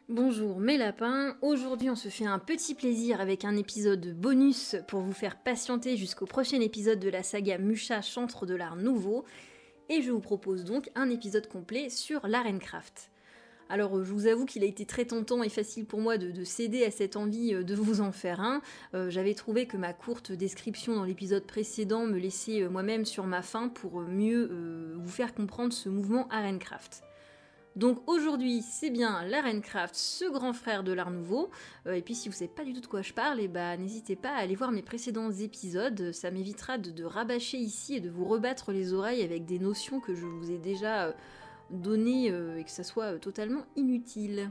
Bonjour mes lapins, aujourd'hui on se fait un petit plaisir avec un épisode bonus pour vous faire patienter jusqu'au prochain épisode de la saga Musha Chantre de l'Art Nouveau, et je vous propose donc un épisode complet sur l'Arencraft. Alors je vous avoue qu'il a été très tentant et facile pour moi de céder à cette envie de vous en faire un. J'avais trouvé que ma courte description dans l'épisode précédent me laissait moi-même sur ma faim pour mieux vous faire comprendre ce mouvement Arencraft. Donc aujourd'hui, c'est bien l'Arencraft, ce grand frère de l'Art Nouveau. Et puis si vous savez pas du tout de quoi je parle, n'hésitez pas à aller voir mes précédents épisodes. Ça m'évitera de rabâcher ici et de vous rebattre les oreilles avec des notions que je vous ai déjà données et que ça soit totalement inutile.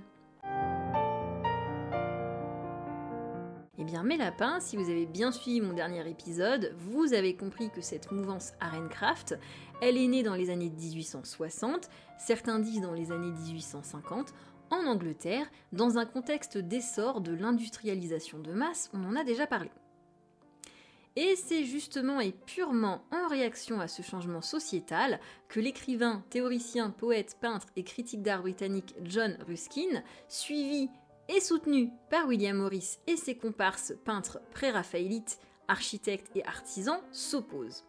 Eh bien mes lapins, si vous avez bien suivi mon dernier épisode, vous avez compris que cette mouvance Arencraft, elle est née dans les années 1860, certains disent dans les années 1850, en Angleterre, dans un contexte d'essor de l'industrialisation de masse, on en a déjà parlé. Et c'est justement et purement en réaction à ce changement sociétal que l'écrivain, théoricien, poète, peintre et critique d'art britannique John Ruskin, suivi et soutenu par William Morris et ses comparses peintres pré-raphaélites, architectes et artisans, s'oppose.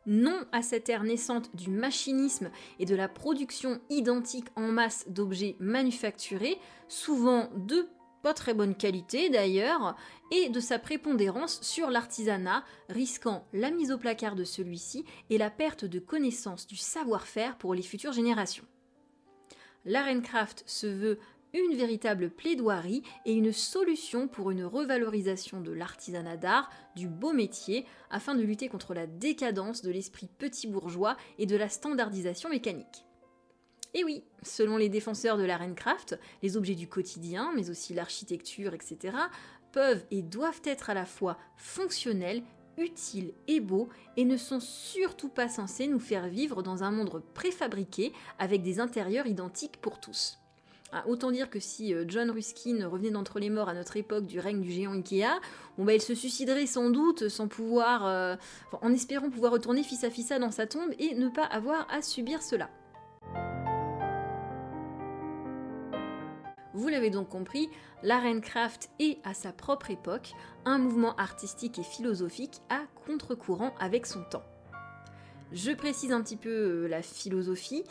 Non à cette ère naissante du machinisme et de la production identique en masse d'objets manufacturés, souvent de pas très bonne qualité d'ailleurs, et de sa prépondérance sur l'artisanat, risquant la mise au placard de celui-ci et la perte de connaissance du savoir-faire pour les futures générations. L'Arencraft se veut une véritable plaidoirie et une solution pour une revalorisation de l'artisanat d'art, du beau métier, afin de lutter contre la décadence de l'esprit petit bourgeois et de la standardisation mécanique. Et oui, selon les défenseurs de l'Arencraft, les objets du quotidien, mais aussi l'architecture, etc., peuvent et doivent être à la fois fonctionnels, utiles et beaux, et ne sont surtout pas censés nous faire vivre dans un monde préfabriqué avec des intérieurs identiques pour tous. Autant dire que si John Ruskin revenait d'entre les morts à notre époque du règne du géant Ikea, il se suiciderait sans doute sans pouvoir, en espérant pouvoir retourner fils à fissa dans sa tombe et ne pas avoir à subir cela. Vous l'avez donc compris, l'Arencraft est, à sa propre époque, un mouvement artistique et philosophique à contre-courant avec son temps. Je précise un petit peu la philosophie,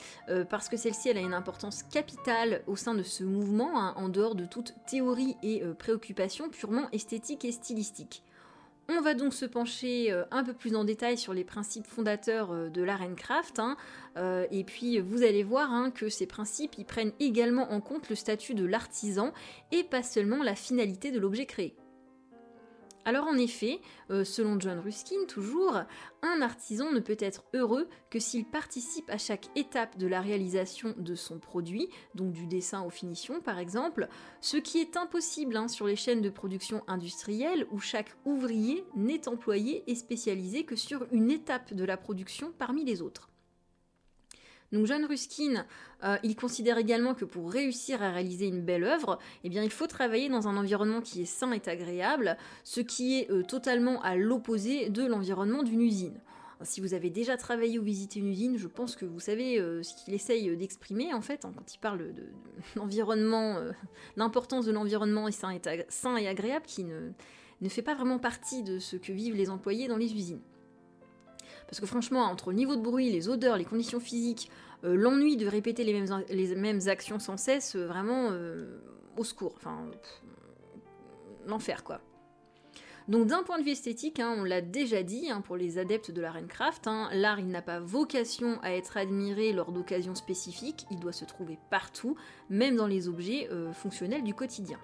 parce que celle-ci elle a une importance capitale au sein de ce mouvement, en dehors de toute théorie et préoccupation purement esthétique et stylistique. On va donc se pencher un peu plus en détail sur les principes fondateurs de l'Arencraft, et puis vous allez voir que ces principes ils prennent également en compte le statut de l'artisan et pas seulement la finalité de l'objet créé. Alors en effet, selon John Ruskin toujours, un artisan ne peut être heureux que s'il participe à chaque étape de la réalisation de son produit, donc du dessin aux finitions par exemple, ce qui est impossible sur les chaînes de production industrielles où chaque ouvrier n'est employé et spécialisé que sur une étape de la production parmi les autres. Donc John Ruskin, il considère également que pour réussir à réaliser une belle œuvre, il faut travailler dans un environnement qui est sain et agréable, ce qui est totalement à l'opposé de l'environnement d'une usine. Si vous avez déjà travaillé ou visité une usine, je pense que vous savez ce qu'il essaye d'exprimer en fait, quand il parle de l'environnement, l'importance de l'environnement sain et agréable qui ne fait pas vraiment partie de ce que vivent les employés dans les usines. Parce que franchement, entre le niveau de bruit, les odeurs, les conditions physiques, l'ennui de répéter les mêmes actions sans cesse, vraiment au secours. L'enfer quoi. Donc d'un point de vue esthétique, on l'a déjà dit, pour les adeptes de l'Arencraft, l'art il n'a pas vocation à être admiré lors d'occasions spécifiques, il doit se trouver partout, même dans les objets fonctionnels du quotidien.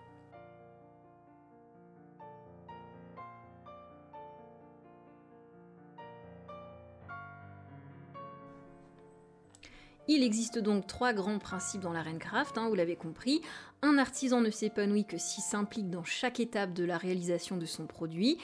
Il existe donc 3 grands principes dans l'Arencraft, vous l'avez compris. Un artisan ne s'épanouit que s'il s'implique dans chaque étape de la réalisation de son produit.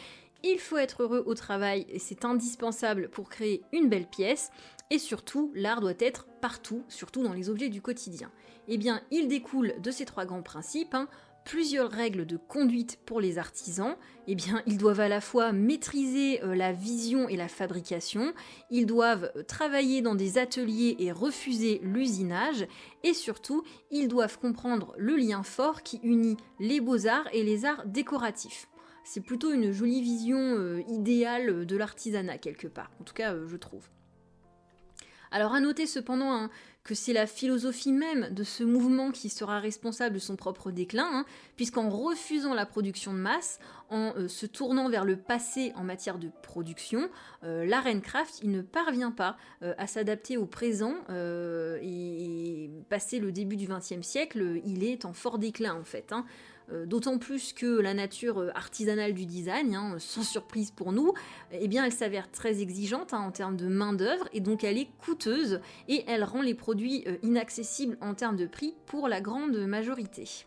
Il faut être heureux au travail et c'est indispensable pour créer une belle pièce. Et surtout, l'art doit être partout, surtout dans les objets du quotidien. Il découle de ces 3 grands principes. plusieurs règles de conduite pour les artisans. Eh bien, ils doivent à la fois maîtriser la vision et la fabrication, ils doivent travailler dans des ateliers et refuser l'usinage, et surtout, ils doivent comprendre le lien fort qui unit les beaux-arts et les arts décoratifs. C'est plutôt une jolie vision idéale de l'artisanat quelque part, en tout cas je trouve. Alors à noter cependant que c'est la philosophie même de ce mouvement qui sera responsable de son propre déclin, puisqu'en refusant la production de masse, en se tournant vers le passé en matière de production, l'art and craft il ne parvient pas à s'adapter au présent et passé le début du XXe siècle, il est en fort déclin en fait. D'autant plus que la nature artisanale du design, sans surprise pour nous, eh bien elle s'avère très exigeante en termes de main-d'œuvre et donc elle est coûteuse et elle rend les produits inaccessibles en termes de prix pour la grande majorité.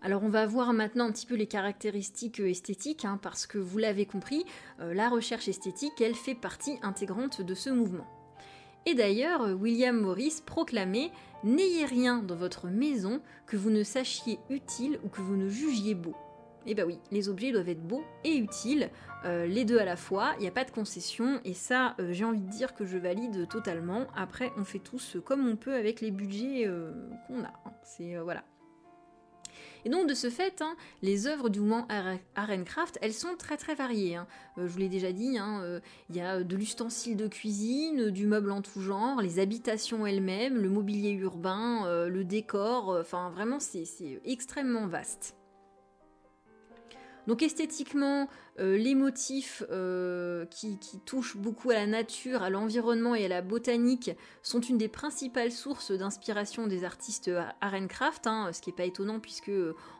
Alors on va voir maintenant un petit peu les caractéristiques esthétiques, parce que vous l'avez compris, la recherche esthétique, elle fait partie intégrante de ce mouvement. Et d'ailleurs, William Morris proclamait « N'ayez rien dans votre maison que vous ne sachiez utile ou que vous ne jugiez beau ». Et bah oui, les objets doivent être beaux et utiles, les deux à la fois, il n'y a pas de concession, et ça, j'ai envie de dire que je valide totalement. Après, on fait tous comme on peut avec les budgets qu'on a, c'est voilà. Et donc de ce fait, les œuvres du mouvement Art and Craft, elles sont très très variées. Je vous l'ai déjà dit, il y a de l'ustensile de cuisine, du meuble en tout genre, les habitations elles-mêmes, le mobilier urbain, le décor, enfin vraiment c'est extrêmement vaste. Donc esthétiquement, les motifs qui touchent beaucoup à la nature, à l'environnement et à la botanique sont une des principales sources d'inspiration des artistes art and craft, ce qui n'est pas étonnant puisque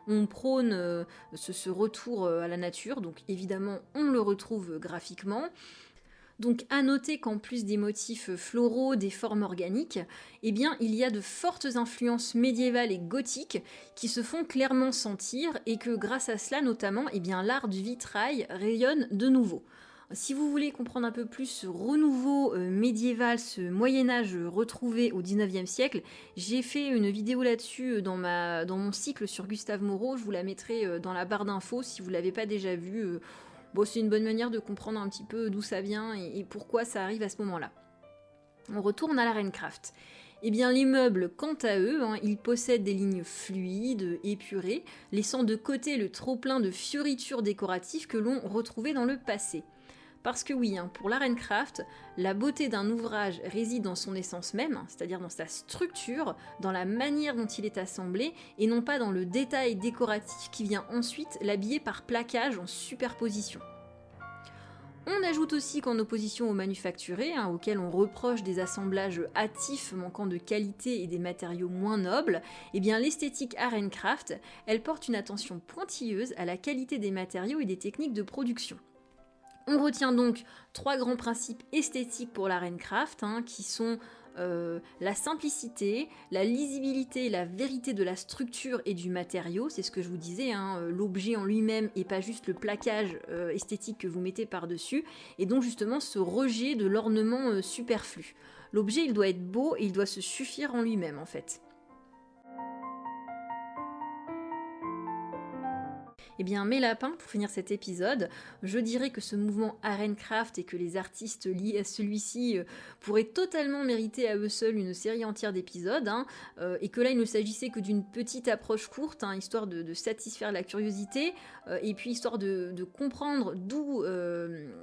on prône ce retour à la nature, donc évidemment on le retrouve graphiquement. Donc à noter qu'en plus des motifs floraux, des formes organiques, eh bien il y a de fortes influences médiévales et gothiques qui se font clairement sentir et que grâce à cela notamment, eh bien l'art du vitrail rayonne de nouveau. Si vous voulez comprendre un peu plus ce renouveau médiéval, ce Moyen-Âge retrouvé au XIXe siècle, j'ai fait une vidéo là-dessus dans mon cycle sur Gustave Moreau, je vous la mettrai dans la barre d'infos si vous ne l'avez pas déjà vue. Bon, c'est une bonne manière de comprendre un petit peu d'où ça vient et pourquoi ça arrive à ce moment-là. On retourne à l'art and craft. Eh bien, les meubles, quant à eux, ils possèdent des lignes fluides, épurées, laissant de côté le trop-plein de fioritures décoratives que l'on retrouvait dans le passé. Parce que oui, pour l'art and craft, la beauté d'un ouvrage réside dans son essence même, c'est-à-dire dans sa structure, dans la manière dont il est assemblé, et non pas dans le détail décoratif qui vient ensuite l'habiller par plaquage en superposition. On ajoute aussi qu'en opposition au manufacturé, auquel on reproche des assemblages hâtifs manquant de qualité et des matériaux moins nobles, eh bien l'esthétique art and craft, elle porte une attention pointilleuse à la qualité des matériaux et des techniques de production. On retient donc 3 grands principes esthétiques pour l'art and craft, qui sont la simplicité, la lisibilité et la vérité de la structure et du matériau, c'est ce que je vous disais, l'objet en lui-même et pas juste le plaquage esthétique que vous mettez par-dessus, et donc justement ce rejet de l'ornement superflu. L'objet il doit être beau et il doit se suffire en lui-même en fait. Eh bien, mes lapins, pour finir cet épisode, je dirais que ce mouvement art and craft et que les artistes liés à celui-ci pourraient totalement mériter à eux seuls une série entière d'épisodes, et que là, il ne s'agissait que d'une petite approche courte, histoire de satisfaire la curiosité, et puis histoire de comprendre d'où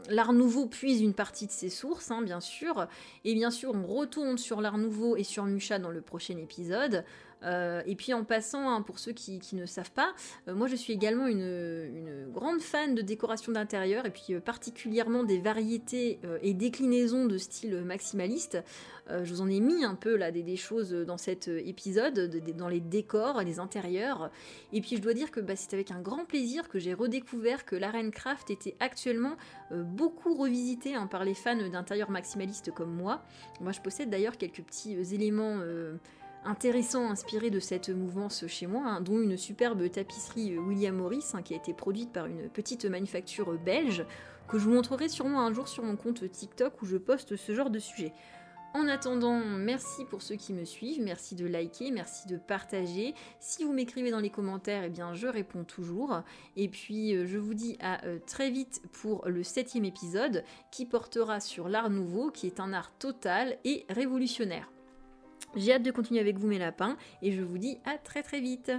l'art nouveau puise une partie de ses sources, bien sûr. Et bien sûr, on retourne sur l'art nouveau et sur Mucha dans le prochain épisode. Et puis en passant, pour ceux qui ne savent pas, moi je suis également une grande fan de décoration d'intérieur et puis particulièrement des variétés et déclinaisons de style maximaliste. Je vous en ai mis un peu là des choses dans cet épisode, dans les décors, les intérieurs. Et puis je dois dire que c'est avec un grand plaisir que j'ai redécouvert que l'art and craft était actuellement beaucoup revisité par les fans d'intérieur maximaliste comme moi. Moi je possède d'ailleurs quelques petits éléments intéressant inspiré de cette mouvance chez moi, dont une superbe tapisserie William Morris qui a été produite par une petite manufacture belge que je vous montrerai sûrement un jour sur mon compte TikTok où je poste ce genre de sujet. En attendant, merci pour ceux qui me suivent, merci de liker, merci de partager. Si vous m'écrivez dans les commentaires, eh bien je réponds toujours. Et puis je vous dis à très vite pour le 7e épisode qui portera sur l'art nouveau, qui est un art total et révolutionnaire. J'ai hâte de continuer avec vous mes lapins et je vous dis à très très vite.